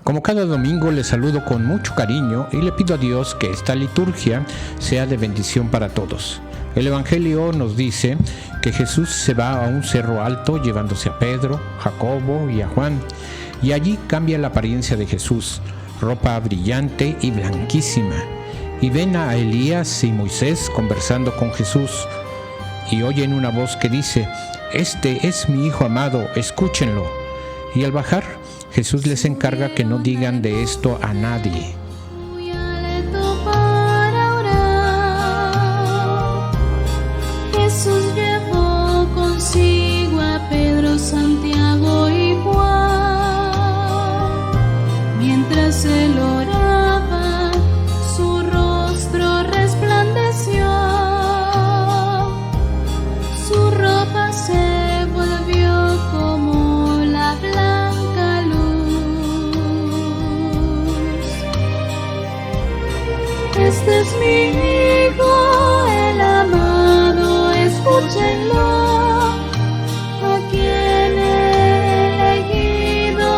Como cada domingo les saludo con mucho cariño y le pido a Dios que esta liturgia sea de bendición para todos. El Evangelio nos dice que Jesús se va a un cerro alto llevándose a Pedro, Jacobo y a Juan, y allí cambia la apariencia de Jesús, ropa brillante y blanquísima, y ven a Elías y Moisés conversando con Jesús, y oyen una voz que dice: «Este es mi Hijo amado, escúchenlo». Y al bajar, Jesús les encarga que no digan de esto a nadie. Jesús llevó consigo a Pedro, Santiago y Juan. Mientras él oraba, su rostro resplandeció, su ropa se volvió como la blanca luz. Este es mi Hijo, el amado, escúchenlo, a quien he elegido,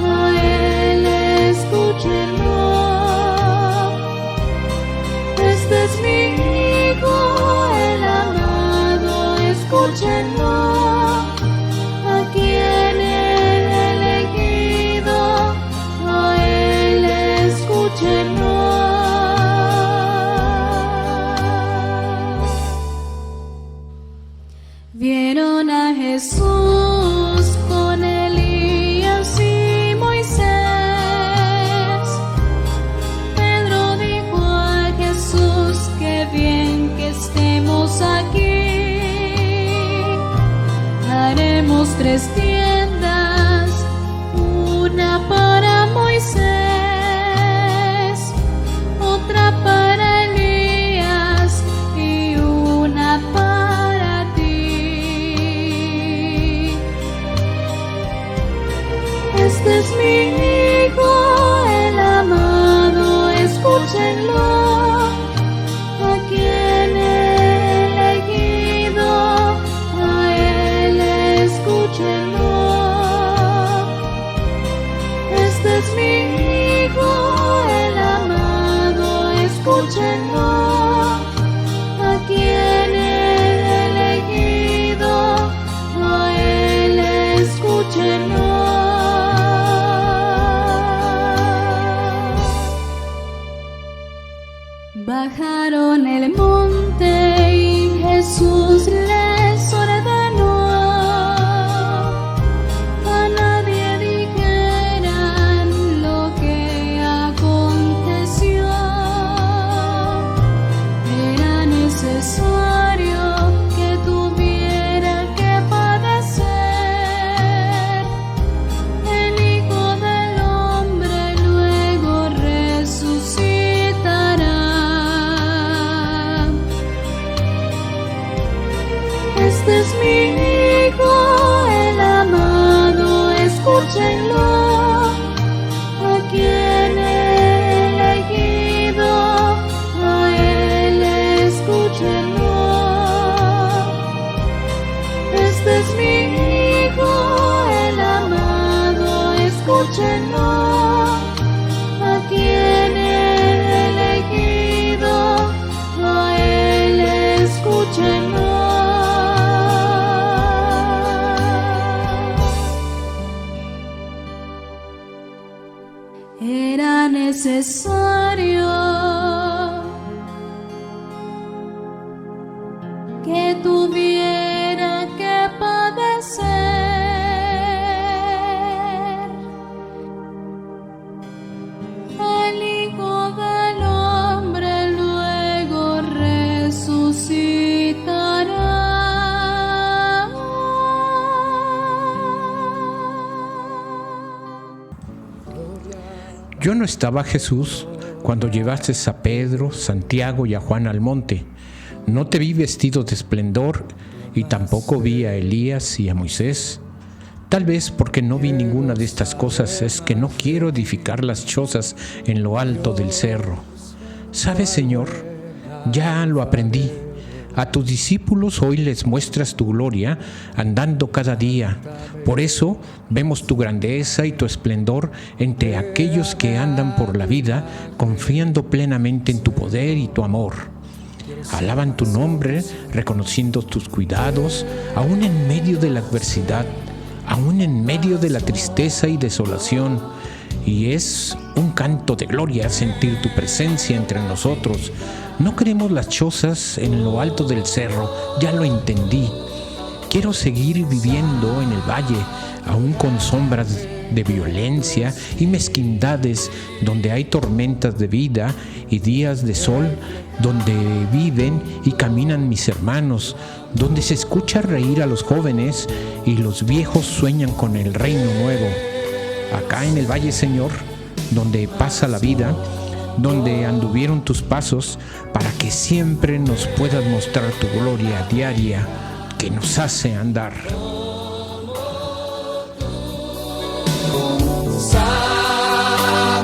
a él escúchenlo. Este es mi Hijo, el amado, escúchenlo, a quien he elegido, a él escúchenlo. Vieron a Jesús con Elías y Moisés. Pedro dijo a Jesús: qué bien que estemos aquí. Haremos 3 tiendas, una para Moisés, otra para Elías y una para ti. Este es mi Hijo, el amado, escúchenlo, a quien he elegido, a él escúchenlo. Este es mi Hijo, el amado, escúchenlo, a quien he elegido, a él escúchenlo. Bajaron el monte y Jesús les ordenó: a nadie dijeran lo que aconteció. Era necesario que tuviera que padecer el Hijo del Hombre, luego resucitará. Este es mi Hijo, el amado, escúchenlo, a quien he elegido, a él escúchenlo. Este es mi Hijo, el amado, escúchenlo, a quien he elegido, a él escúchenlo. Era necesario que tuviera que padecer el Hijo del Hombre, luego resucitará. Yo no estaba, Jesús, cuando llevaste a Pedro, Santiago y a Juan al monte. No te vi vestido de esplendor y tampoco vi a Elías y a Moisés. Tal vez porque no vi ninguna de estas cosas es que no quiero edificar las chozas en lo alto del cerro. ¿Sabes, Señor? Ya lo aprendí. A tus discípulos hoy les muestras tu gloria andando cada día. Por eso vemos tu grandeza y tu esplendor entre aquellos que andan por la vida confiando plenamente en tu poder y tu amor. Alaban tu nombre, reconociendo tus cuidados, aún en medio de la adversidad, aún en medio de la tristeza y desolación. Y es un canto de gloria sentir tu presencia entre nosotros. No queremos las chozas en lo alto del cerro, ya lo entendí. Quiero seguir viviendo en el valle, aún con sombras de violencia y mezquindades, donde hay tormentas de vida y días de sol, donde viven y caminan mis hermanos, donde se escucha reír a los jóvenes y los viejos sueñan con el reino nuevo. Acá en el valle, Señor, donde pasa la vida, donde anduvieron tus pasos, para que siempre nos puedas mostrar tu gloria diaria que nos hace andar.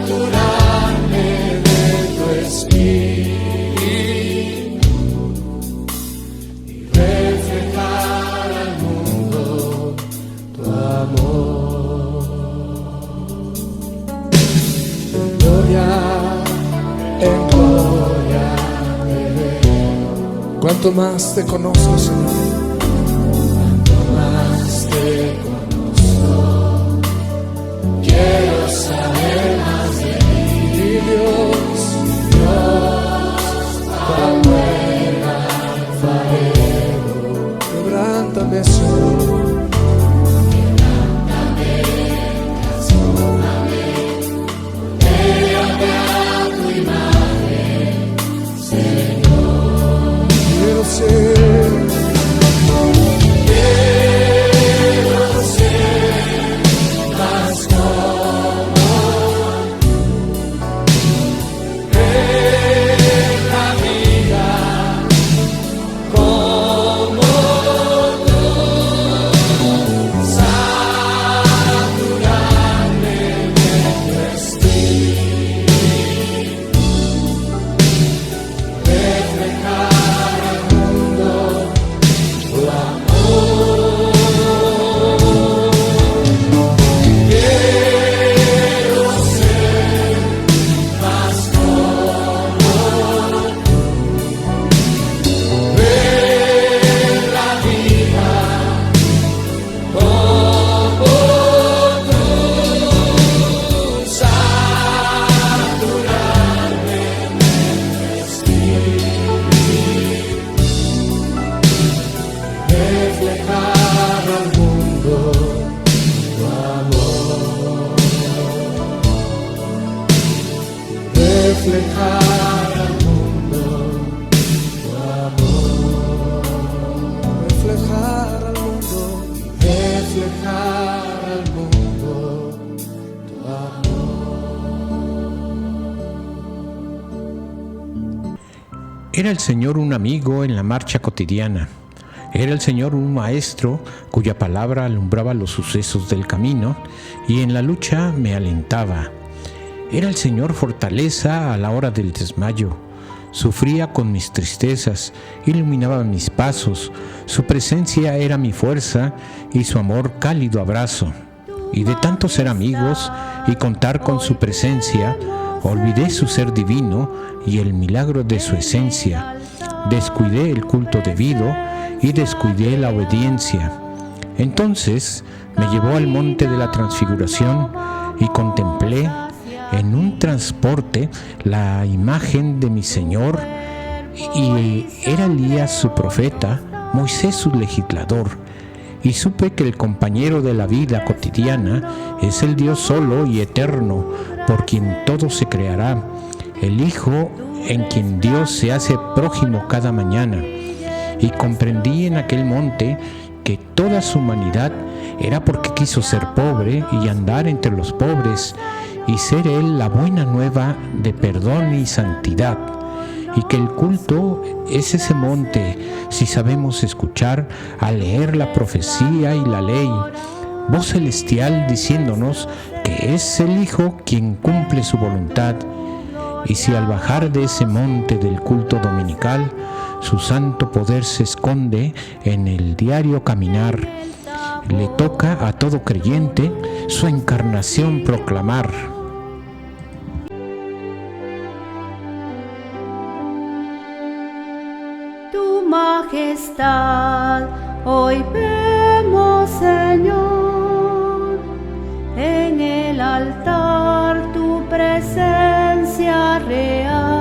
Saturarme de tu espíritu y reflejar al mundo tu amor. En gloria te veo. Cuanto más te conozco, Señor, cuanto más te conozco, quiero saber más de ti. Dios, cuán buen alfarero, quebrántame, Señor. Quiero ser más como ver la vida como tú, saturarme de tu espíritu, reflejar al mundo tu amor. Quiero ser más como tú, ver la vida como tú, saturarme de tu espíritu, reflejar al mundo tu amor, reflejar al mundo tu amor, reflejar al mundo, reflejar al mundo tu amor. Era el Señor un amigo en la marcha cotidiana. Era el Señor un maestro cuya palabra alumbraba los sucesos del camino y en la lucha me alentaba. Era el Señor fortaleza a la hora del desmayo. Sufría con mis tristezas, iluminaba mis pasos. Su presencia era mi fuerza y su amor cálido abrazo. Y de tanto ser amigos y contar con su presencia, olvidé su ser divino y el milagro de su esencia. Descuidé el culto debido y descuidé la obediencia. Entonces me llevó al monte de la transfiguración y contemplé en un transporte la imagen de mi Señor, y era Elías su profeta, Moisés su legislador, y supe que el compañero de la vida cotidiana es el Dios solo y eterno, por quien todo se creará, el Hijo en quien Dios se hace prójimo cada mañana. Y comprendí en aquel monte que toda su humanidad era porque quiso ser pobre y andar entre los pobres, y ser Él la buena nueva de perdón y santidad, y que el culto es ese monte si sabemos escuchar al leer la profecía y la ley, voz celestial diciéndonos que es el Hijo quien cumple su voluntad. Y si al bajar de ese monte del culto dominical Su santo poder se esconde en el diario caminar. Le toca a todo creyente su encarnación proclamar. Tu majestad hoy vemos, Señor, en el altar tu presencia real.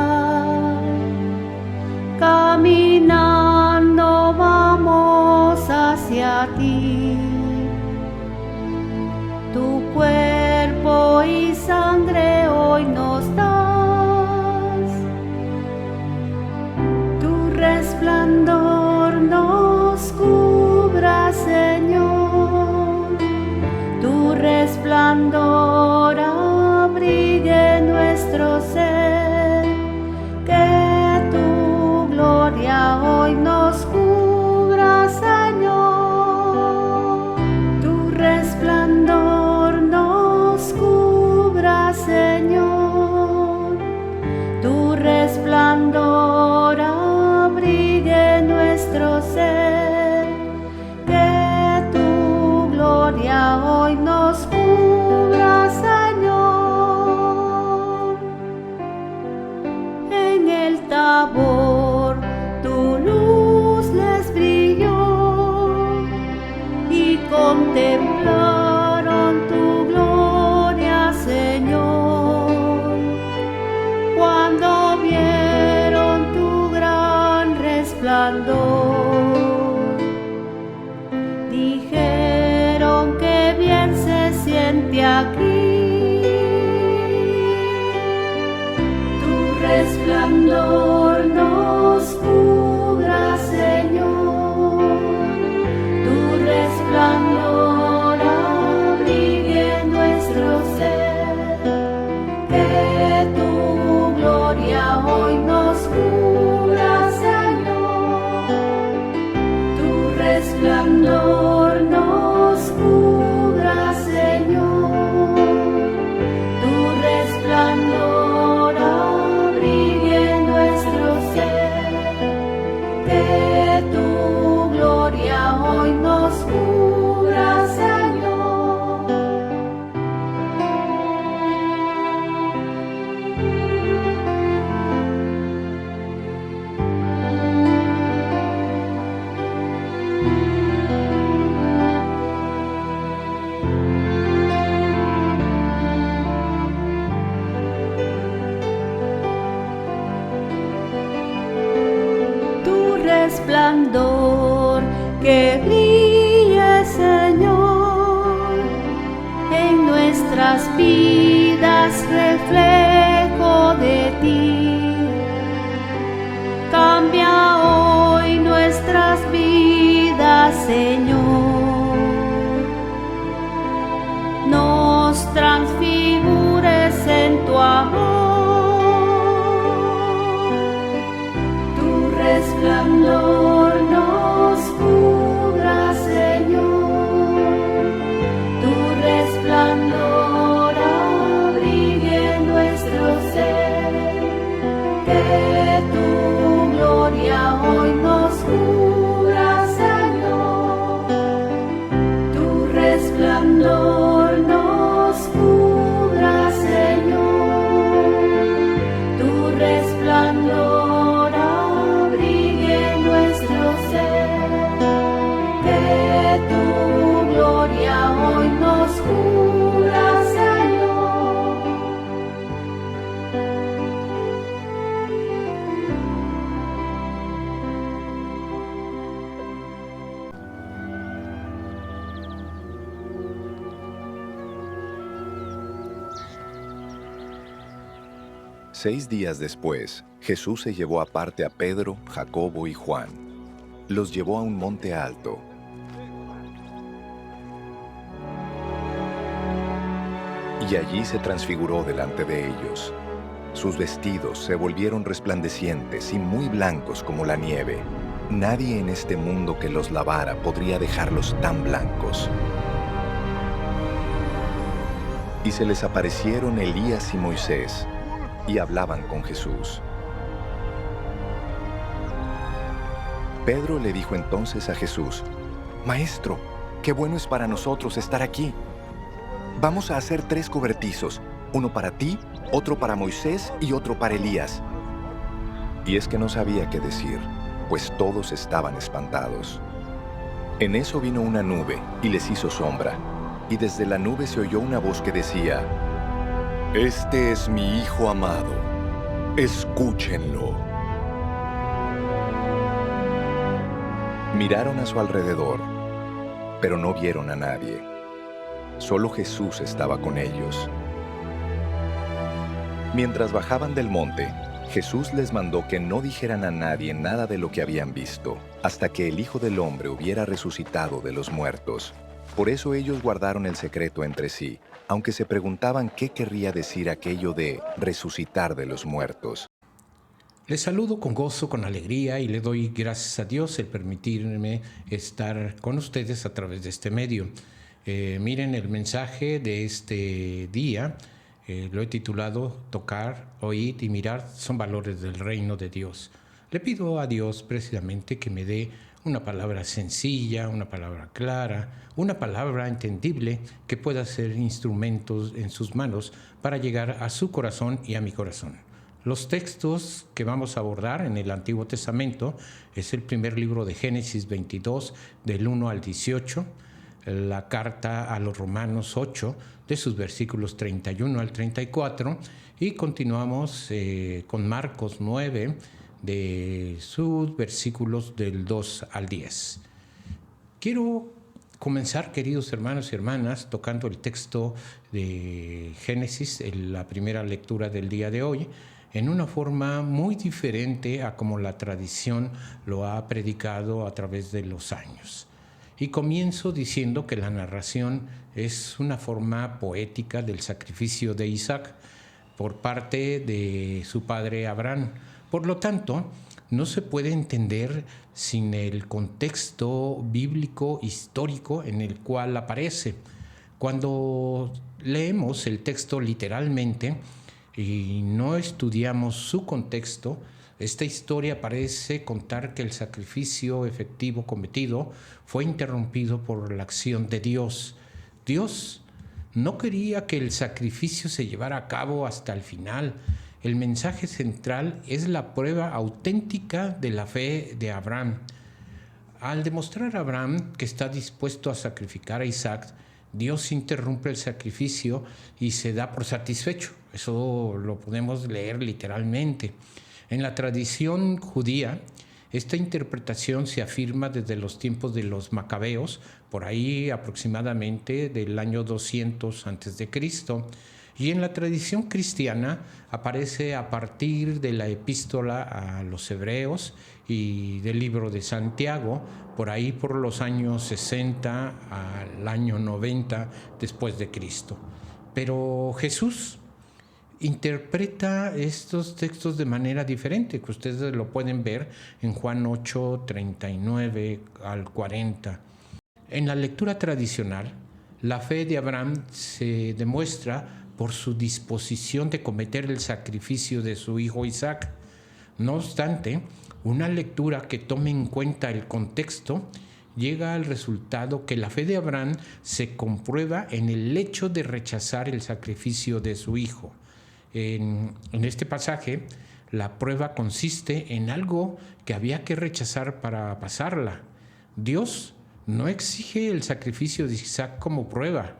Caminando vamos hacia ti, tu cuerpo y sangre hoy nos das, tu resplandor nos cubra, Señor, tu resplandor abrigue nuestro ser, que tu gloria hoy nos cubra, Señor, tu resplandor nos cubra, Señor, tu resplandor abrigue nuestro ser, que tu gloria hoy nos cubra, Señor. En el Tabor tu luz les brilló y contemplaron tu gloria, Señor, cuando vieron tu gran resplandor. Dijeron que bien se siente aquí, tu resplandor nos cubra, Señor, tu resplandor abrigue nuestro ser, que tu gloria hoy nos cubra, Señor, tu resplandor nos cubra, Señor, tu resplandor abrigue nuestro ser, que tu gloria hoy nos cubra, Señor. Tu resplandor que brille, Señor, en nuestras vidas reflejo de ti. Cambia hoy nuestras vidas, Señor, nos transfigures en tu amor, tu resplandor nos cubra, Señor, tu resplandor abrigue nuestro ser, que tu gloria hoy nos cubra, Señor, tu resplandor nos cubra, Señor, tu resplandor abrigue nuestro ser, que tu gloria hoy nos cubra, Señor. Seis días después, Jesús se llevó aparte a Pedro, Jacobo y Juan. Los llevó a un monte alto. Y allí se transfiguró delante de ellos. Sus vestidos se volvieron resplandecientes y muy blancos como la nieve. Nadie en este mundo que los lavara podría dejarlos tan blancos. Y se les aparecieron Elías y Moisés, y hablaban con Jesús. Pedro le dijo entonces a Jesús: Maestro, qué bueno es para nosotros estar aquí. Vamos a hacer 3 cobertizos, uno para ti, otro para Moisés y otro para Elías. Y es que no sabía qué decir, pues todos estaban espantados. En eso vino una nube y les hizo sombra, y desde la nube se oyó una voz que decía: Este es mi Hijo amado, escúchenlo. Miraron a su alrededor, pero no vieron a nadie. Solo Jesús estaba con ellos. Mientras bajaban del monte, Jesús les mandó que no dijeran a nadie nada de lo que habían visto, hasta que el Hijo del Hombre hubiera resucitado de los muertos. Por eso ellos guardaron el secreto entre sí, aunque se preguntaban qué querría decir aquello de resucitar de los muertos. Les saludo con gozo, con alegría, y le doy gracias a Dios el permitirme estar con ustedes a través de este medio. Miren, el mensaje de este día lo he titulado Tocar, oír y mirar son valores del reino de Dios. Le pido a Dios precisamente que me dé una palabra sencilla, una palabra clara, una palabra entendible que pueda ser instrumentos en sus manos para llegar a su corazón y a mi corazón. Los textos que vamos a abordar en el Antiguo Testamento es el primer libro de Génesis 22, del 1 al 18, la carta a los Romanos 8, de sus versículos 31 al 34, y continuamos con Marcos 9, de sus versículos del 2 al 10. Quiero comenzar, queridos hermanos y hermanas, tocando el texto de Génesis, en la primera lectura del día de hoy, en una forma muy diferente a como la tradición lo ha predicado a través de los años. Y comienzo diciendo que la narración es una forma poética del sacrificio de Isaac por parte de su padre Abraham. Por lo tanto, no se puede entender sin el contexto bíblico histórico en el cual aparece. Cuando leemos el texto literalmente y no estudiamos su contexto, esta historia parece contar que el sacrificio efectivo cometido fue interrumpido por la acción de Dios. Dios no quería que el sacrificio se llevara a cabo hasta el final. El mensaje central es la prueba auténtica de la fe de Abraham. Al demostrar a Abraham que está dispuesto a sacrificar a Isaac, Dios interrumpe el sacrificio y se da por satisfecho. Eso lo podemos leer literalmente. En la tradición judía, esta interpretación se afirma desde los tiempos de los macabeos, por ahí aproximadamente del año 200 a.C., y en la tradición cristiana aparece a partir de la epístola a los hebreos y del libro de Santiago, por ahí por los años 60 al año 90 después de Cristo. Pero Jesús interpreta estos textos de manera diferente, que ustedes lo pueden ver en Juan 8, 39 al 40. En la lectura tradicional, la fe de Abraham se demuestra por su disposición de cometer el sacrificio de su hijo Isaac. No obstante, una lectura que tome en cuenta el contexto llega al resultado que la fe de Abraham se comprueba en el hecho de rechazar el sacrificio de su hijo. En este pasaje, la prueba consiste en algo que había que rechazar para pasarla. Dios no exige el sacrificio de Isaac como prueba.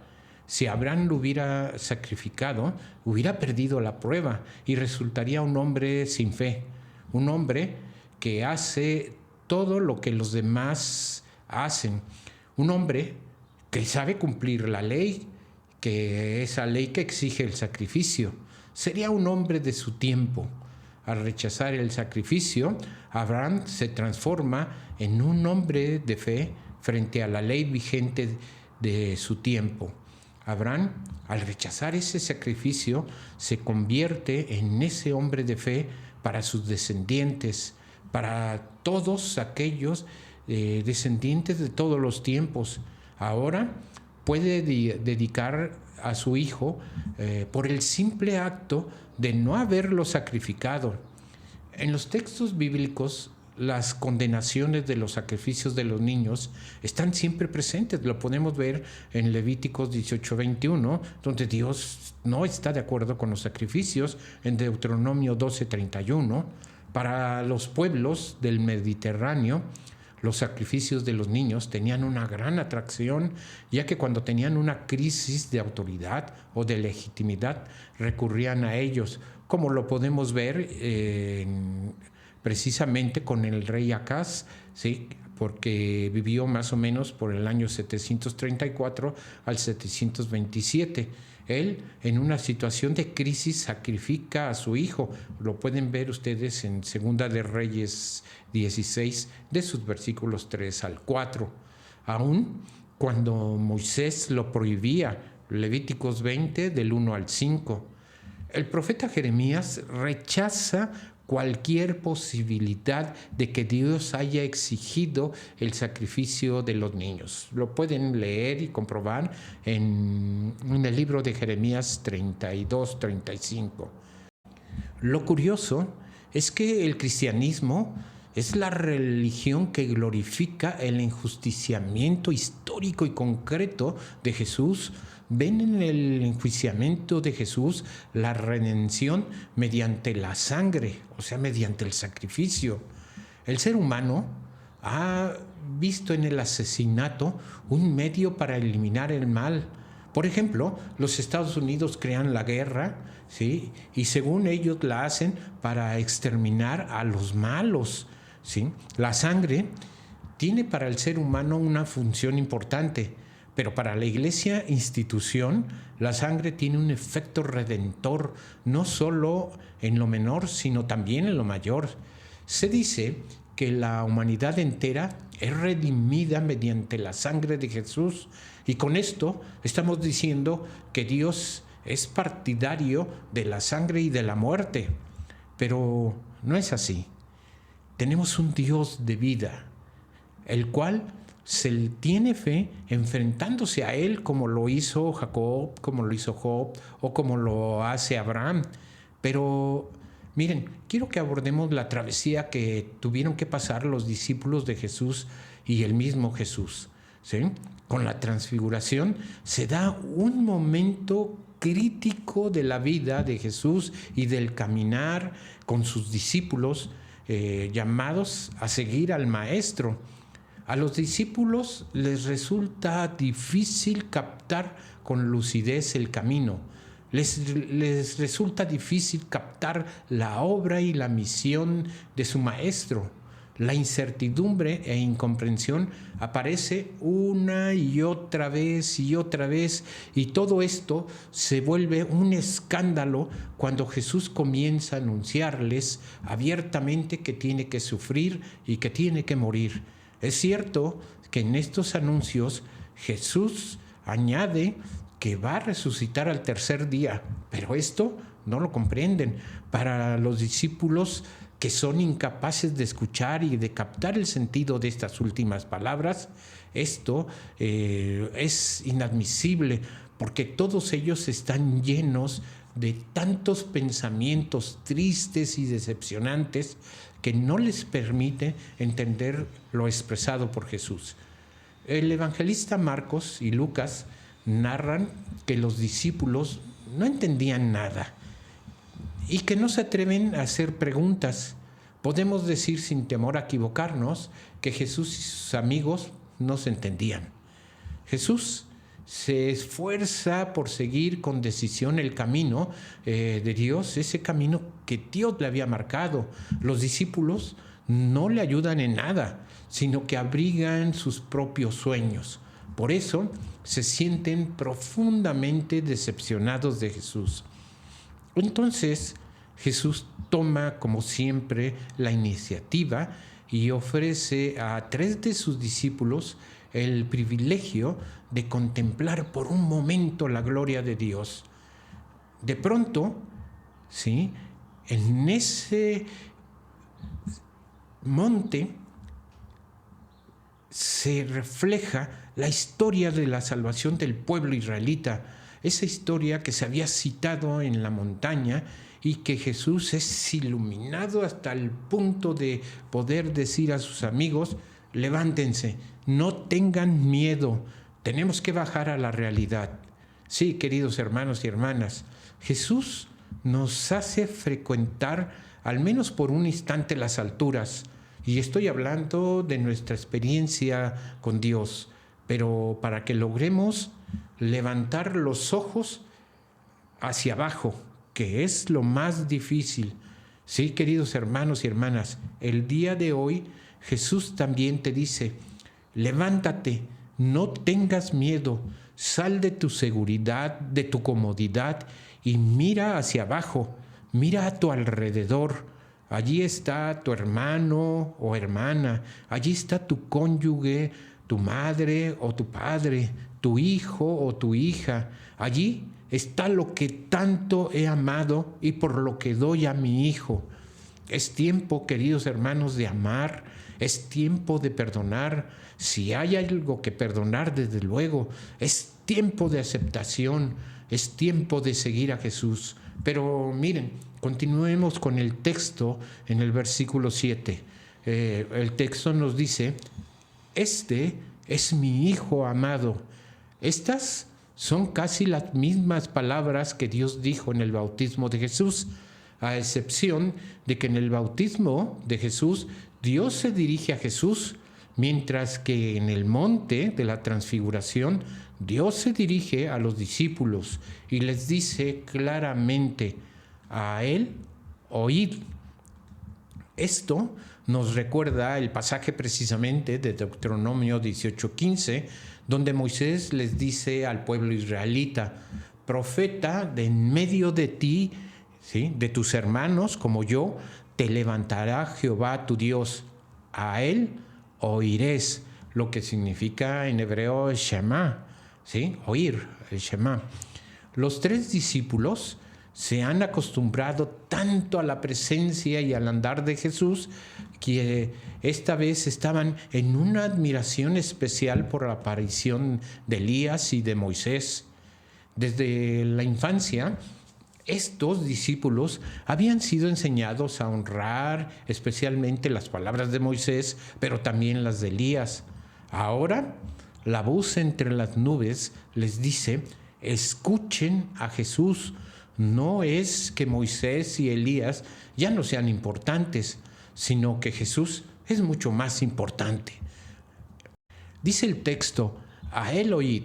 Si Abraham lo hubiera sacrificado, hubiera perdido la prueba y resultaría un hombre sin fe, un hombre que hace todo lo que los demás hacen, un hombre que sabe cumplir la ley, que esa ley que exige el sacrificio. Sería un hombre de su tiempo. Al rechazar el sacrificio, Abraham se transforma en un hombre de fe frente a la ley vigente de su tiempo. Abraham, al rechazar ese sacrificio, se convierte en ese hombre de fe para sus descendientes, para todos aquellos descendientes de todos los tiempos. Ahora puede dedicar a su hijo por el simple acto de no haberlo sacrificado. En los textos bíblicos, las condenaciones de los sacrificios de los niños están siempre presentes. Lo podemos ver en Levíticos 18:21, donde Dios no está de acuerdo con los sacrificios, en Deuteronomio 12:31. Para los pueblos del Mediterráneo, los sacrificios de los niños tenían una gran atracción, ya que cuando tenían una crisis de autoridad o de legitimidad, recurrían a ellos, como lo podemos ver precisamente con el rey Acaz, ¿sí? Porque vivió más o menos por el año 734 al 727. Él, en una situación de crisis, sacrifica a su hijo. Lo pueden ver ustedes en Segunda de Reyes 16, de sus versículos 3 al 4. Aún cuando Moisés lo prohibía, Levíticos 20, del 1 al 5. El profeta Jeremías rechaza cualquier posibilidad de que Dios haya exigido el sacrificio de los niños. Lo pueden leer y comprobar en el libro de Jeremías 32-35. Lo curioso es que el cristianismo es la religión que glorifica el enjusticiamiento histórico y concreto de Jesús. Ven en el enjuiciamiento de Jesús la redención mediante la sangre, o sea, mediante el sacrificio. El ser humano ha visto en el asesinato un medio para eliminar el mal. Por ejemplo, los Estados Unidos crean la guerra, ¿sí? Y según ellos la hacen para exterminar a los malos, ¿sí? La sangre tiene para el ser humano una función importante, pero para la Iglesia institución, la sangre tiene un efecto redentor, no solo en lo menor, sino también en lo mayor. Se dice que la humanidad entera es redimida mediante la sangre de Jesús, y con esto estamos diciendo que Dios es partidario de la sangre y de la muerte. Pero no es así. Tenemos un Dios de vida, el cual se tiene fe enfrentándose a él, como lo hizo Jacob, como lo hizo Job o como lo hace Abraham. Pero miren, quiero que abordemos la travesía que tuvieron que pasar los discípulos de Jesús y el mismo Jesús, ¿sí? Con la transfiguración se da un momento crítico de la vida de Jesús y del caminar con sus discípulos, llamados a seguir al Maestro. A los discípulos les resulta difícil captar con lucidez el camino. Les resulta difícil captar la obra y la misión de su Maestro. La incertidumbre e incomprensión aparece una y otra vez, y todo esto se vuelve un escándalo cuando Jesús comienza a anunciarles abiertamente que tiene que sufrir y que tiene que morir. Es cierto que en estos anuncios Jesús añade que va a resucitar al tercer día, pero esto no lo comprenden. Para los discípulos que son incapaces de escuchar y de captar el sentido de estas últimas palabras, esto es inadmisible, porque todos ellos están llenos de tantos pensamientos tristes y decepcionantes que no les permite entender lo expresado por Jesús. El evangelista Marcos y Lucas narran que los discípulos no entendían nada y que no se atreven a hacer preguntas. Podemos decir sin temor a equivocarnos que Jesús y sus amigos no se entendían. Jesús se esfuerza por seguir con decisión el camino de Dios, ese camino que Dios le había marcado. Los discípulos no le ayudan en nada, sino que abrigan sus propios sueños. Por eso se sienten profundamente decepcionados de Jesús. Entonces Jesús toma, como siempre, la iniciativa y ofrece a 3 de sus discípulos el privilegio de contemplar por un momento la gloria de Dios. De pronto, ¿sí?, en ese monte se refleja la historia de la salvación del pueblo israelita. esa historia que se había citado en la montaña y que Jesús es iluminado hasta el punto de poder decir a sus amigos: levántense, no tengan miedo, tenemos que bajar a la realidad. Sí, queridos hermanos y hermanas, Jesús nos hace frecuentar al menos por un instante las alturas, y estoy hablando de nuestra experiencia con Dios, pero para que logremos levantar los ojos hacia abajo, que es lo más difícil. Sí, queridos hermanos y hermanas, el día de hoy Jesús también te dice: levántate, no tengas miedo, sal de tu seguridad, de tu comodidad y mira hacia abajo, mira a tu alrededor. Allí está tu hermano o hermana, allí está tu cónyuge, tu madre o tu padre, tu hijo o tu hija. Allí está lo que tanto he amado y por lo que doy a mi hijo. Es tiempo, queridos hermanos, de amar, es tiempo de perdonar. Si hay algo que perdonar, desde luego, es tiempo de aceptación, es tiempo de seguir a Jesús. Pero miren, continuemos con el texto en el versículo 7. El texto nos dice: este es mi Hijo amado. Estas son casi las mismas palabras que Dios dijo en el bautismo de Jesús, a excepción de que en el bautismo de Jesús Dios se dirige a Jesús, mientras que en el monte de la transfiguración Dios se dirige a los discípulos y les dice claramente: a Él oíd. Esto nos recuerda el pasaje precisamente de Deuteronomio 18:15, donde Moisés les dice al pueblo israelita: profeta de en medio de ti, ¿sí?, de tus hermanos como yo, te levantará Jehová tu Dios. A Él oirés, lo que significa en hebreo Shema, ¿sí?, oír, el Shema. Los 3 discípulos se han acostumbrado tanto a la presencia y al andar de Jesús que esta vez estaban en una admiración especial por la aparición de Elías y de Moisés. Desde la infancia, estos discípulos habían sido enseñados a honrar especialmente las palabras de Moisés, pero también las de Elías. Ahora, la voz entre las nubes les dice: escuchen a Jesús. No es que Moisés y Elías ya no sean importantes, sino que Jesús es mucho más importante. Dice el texto: a Él oíd.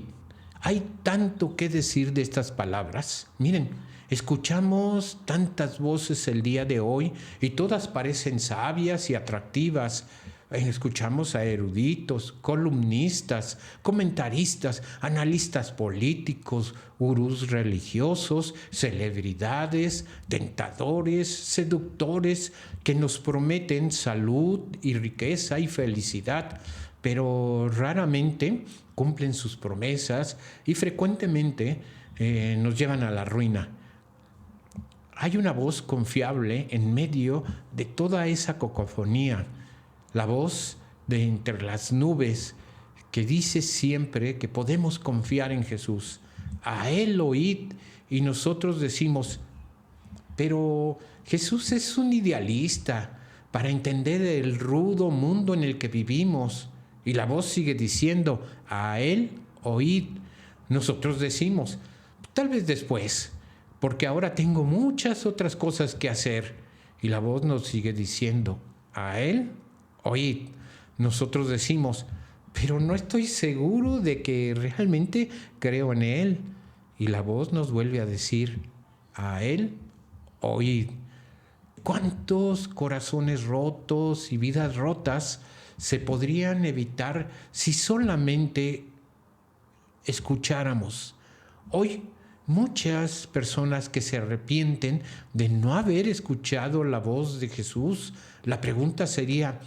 Hay tanto que decir de estas palabras. Miren, escuchamos tantas voces el día de hoy y todas parecen sabias y atractivas. Escuchamos a eruditos, columnistas, comentaristas, analistas políticos, gurús religiosos, celebridades, tentadores, seductores, que nos prometen salud y riqueza y felicidad, pero raramente cumplen sus promesas y frecuentemente nos llevan a la ruina. Hay una voz confiable en medio de toda esa cacofonía. La voz de entre las nubes que dice siempre que podemos confiar en Jesús. A Él oíd. Y nosotros decimos: pero Jesús es un idealista para entender el rudo mundo en el que vivimos. Y la voz sigue diciendo: a Él oíd. Nosotros decimos: tal vez después, porque ahora tengo muchas otras cosas que hacer. Y la voz nos sigue diciendo: a Él oíd. Nosotros decimos: pero no estoy seguro de que realmente creo en Él. Y la voz nos vuelve a decir: a Él oíd. ¿Cuántos corazones rotos y vidas rotas se podrían evitar si solamente escucháramos? Hoy, muchas personas que se arrepienten de no haber escuchado la voz de Jesús. La pregunta sería: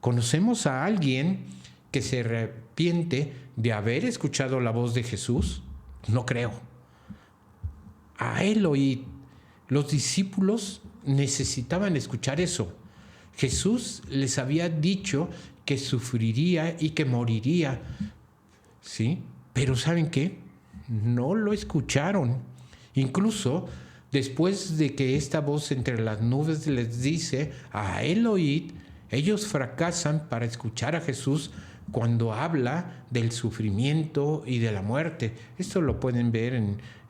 ¿conocemos a alguien que se arrepiente de haber escuchado la voz de Jesús? No creo. A Él oíd. Los discípulos necesitaban escuchar eso. Jesús les había dicho que sufriría y que moriría, ¿sí? Pero ¿saben qué? no lo escucharon. Incluso después de que esta voz entre las nubes les dice, a él oíd, ellos fracasan para escuchar a Jesús cuando habla del sufrimiento y de la muerte. Esto lo pueden ver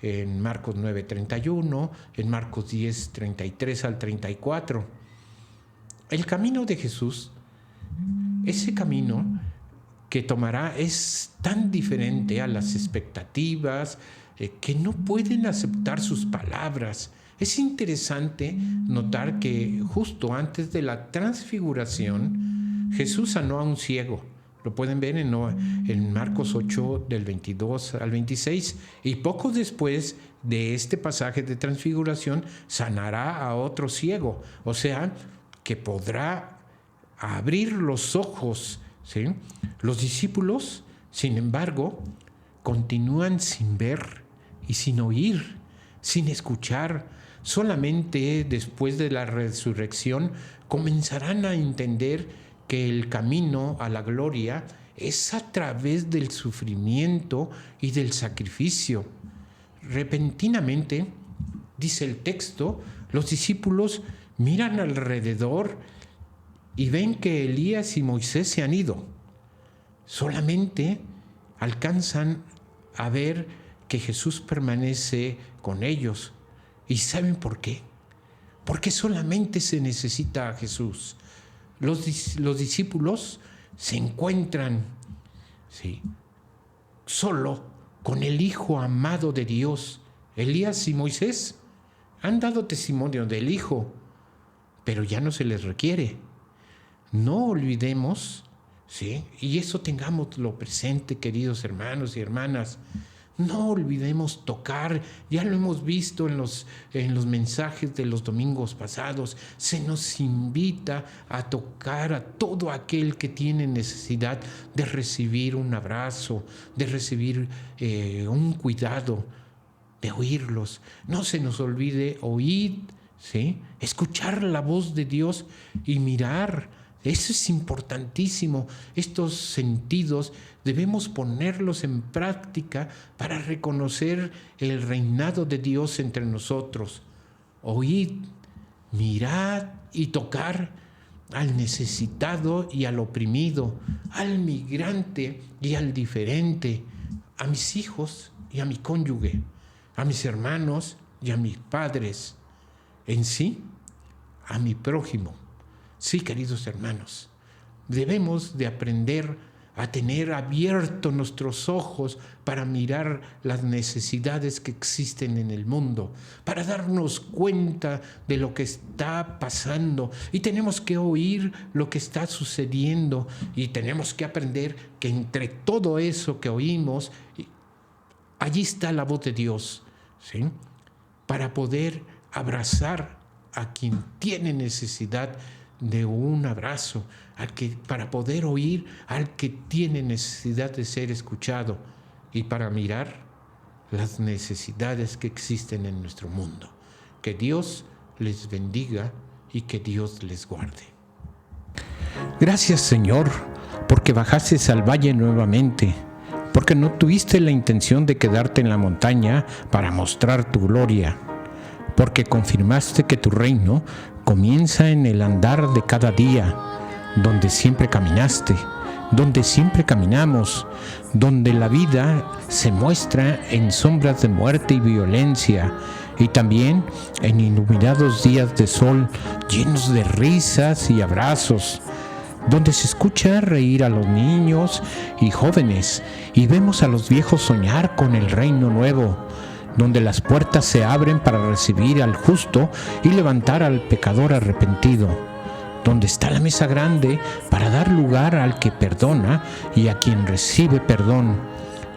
en Marcos 9:31, en Marcos 10:33 al 34. El camino de Jesús, ese camino que tomará, es tan diferente a las expectativas que no pueden aceptar sus palabras. Es interesante notar que justo antes de la transfiguración, Jesús sanó a un ciego. Lo pueden ver en Marcos 8, del 22 al 26. Y poco después de este pasaje de transfiguración, sanará a otro ciego. O sea, que podrá abrir los ojos, ¿sí? Los discípulos, sin embargo, continúan sin ver y sin oír, sin escuchar. Solamente después de la resurrección comenzarán a entender que el camino a la gloria es a través del sufrimiento y del sacrificio. Repentinamente, dice el texto, los discípulos miran alrededor y ven que Elías y Moisés se han ido. Solamente alcanzan a ver que Jesús permanece con ellos. ¿Y saben por qué? Porque solamente se necesita a Jesús. Los discípulos se encuentran, ¿sí?, solo con el Hijo amado de Dios. Elías y Moisés han dado testimonio del Hijo, pero ya no se les requiere. No olvidemos, ¿sí?, y eso tengámoslo presente, queridos hermanos y hermanas. No olvidemos tocar, ya lo hemos visto en los mensajes de los domingos pasados, se nos invita a tocar a todo aquel que tiene necesidad de recibir un abrazo, de recibir un cuidado, de oírlos. No se nos olvide oír, ¿sí?, escuchar la voz de Dios y mirar. Eso es importantísimo. Estos sentidos debemos ponerlos en práctica para reconocer el reinado de Dios entre nosotros. Oíd, mirad y tocar al necesitado y al oprimido, al migrante y al diferente, a mis hijos y a mi cónyuge, a mis hermanos y a mis padres, en sí, a mi prójimo. Sí, queridos hermanos, debemos de aprender a tener abiertos nuestros ojos para mirar las necesidades que existen en el mundo, para darnos cuenta de lo que está pasando, y tenemos que oír lo que está sucediendo, y tenemos que aprender que entre todo eso que oímos, allí está la voz de Dios, ¿sí?, para poder abrazar a quien tiene necesidad de un abrazo, para poder oír al que tiene necesidad de ser escuchado, y para mirar las necesidades que existen en nuestro mundo. Que Dios les bendiga y que Dios les guarde. Gracias, Señor, porque bajaste al valle nuevamente, porque no tuviste la intención de quedarte en la montaña para mostrar tu gloria, porque confirmaste que tu reino comienza en el andar de cada día, donde siempre caminaste, donde siempre caminamos, donde la vida se muestra en sombras de muerte y violencia, y también en iluminados días de sol llenos de risas y abrazos, donde se escucha reír a los niños y jóvenes, y vemos a los viejos soñar con el reino nuevo, donde las puertas se abren para recibir al justo y levantar al pecador arrepentido, donde está la mesa grande para dar lugar al que perdona y a quien recibe perdón.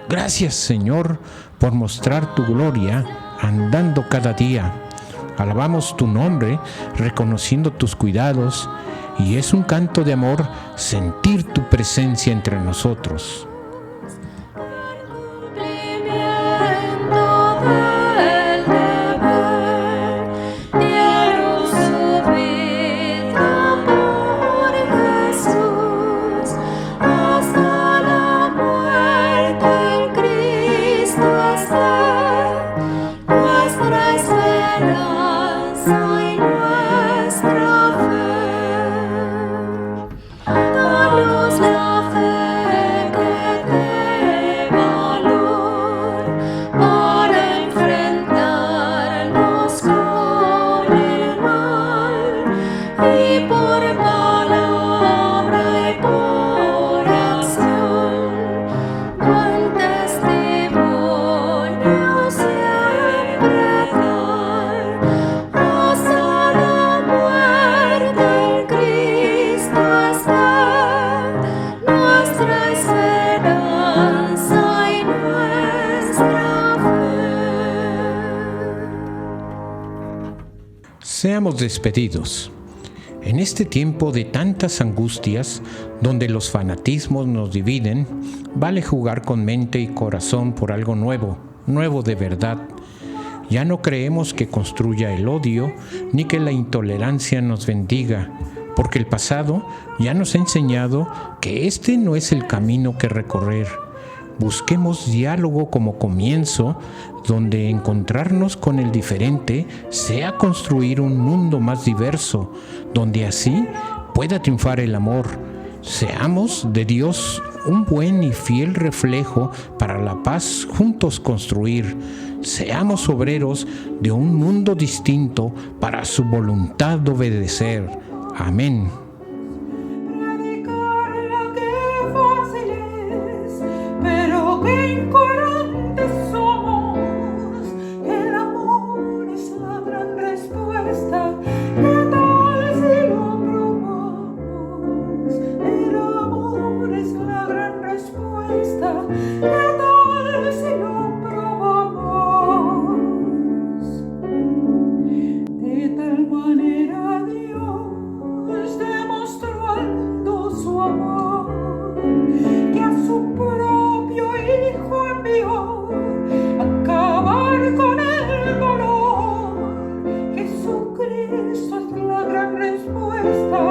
Gracias, Señor, por mostrar tu gloria andando cada día. Alabamos tu nombre, reconociendo tus cuidados, y es un canto de amor sentir tu presencia entre nosotros. Hasta la muerte en Cristo está. y nuestra fe. Danos la fe que dé valor para enfrentarnos con el mal, y por palabra y por acción, buen testimonio siempre dar, hasta la muerte en Cristo está nuestra esperanza y nuestra fe. Seamos despedidos. En este tiempo de tantas angustias, donde los fanatismos nos dividen, vale jugar con mente y corazón por algo nuevo, nuevo de verdad. Ya no creemos que construya el odio, ni que la intolerancia nos bendiga, porque el pasado ya nos ha enseñado que este no es el camino que recorrer. Busquemos diálogo como comienzo, donde encontrarnos con el diferente sea construir un mundo más diverso, donde así pueda triunfar el amor. Seamos de Dios un buen y fiel reflejo para la paz juntos construir. Seamos obreros de un mundo distinto para su voluntad obedecer. Amén. Predicarla qué fácil es, pero qué incoherentes somos. El amor es la gran respuesta. ¿Qué tal si lo probamos? El amor es la gran respuesta. ¿Qué tal si lo probamos? De tal manera Dios demostrando su amor, que a su propio Hijo envió a acabar con el dolor. Jesucristo es la gran respuesta.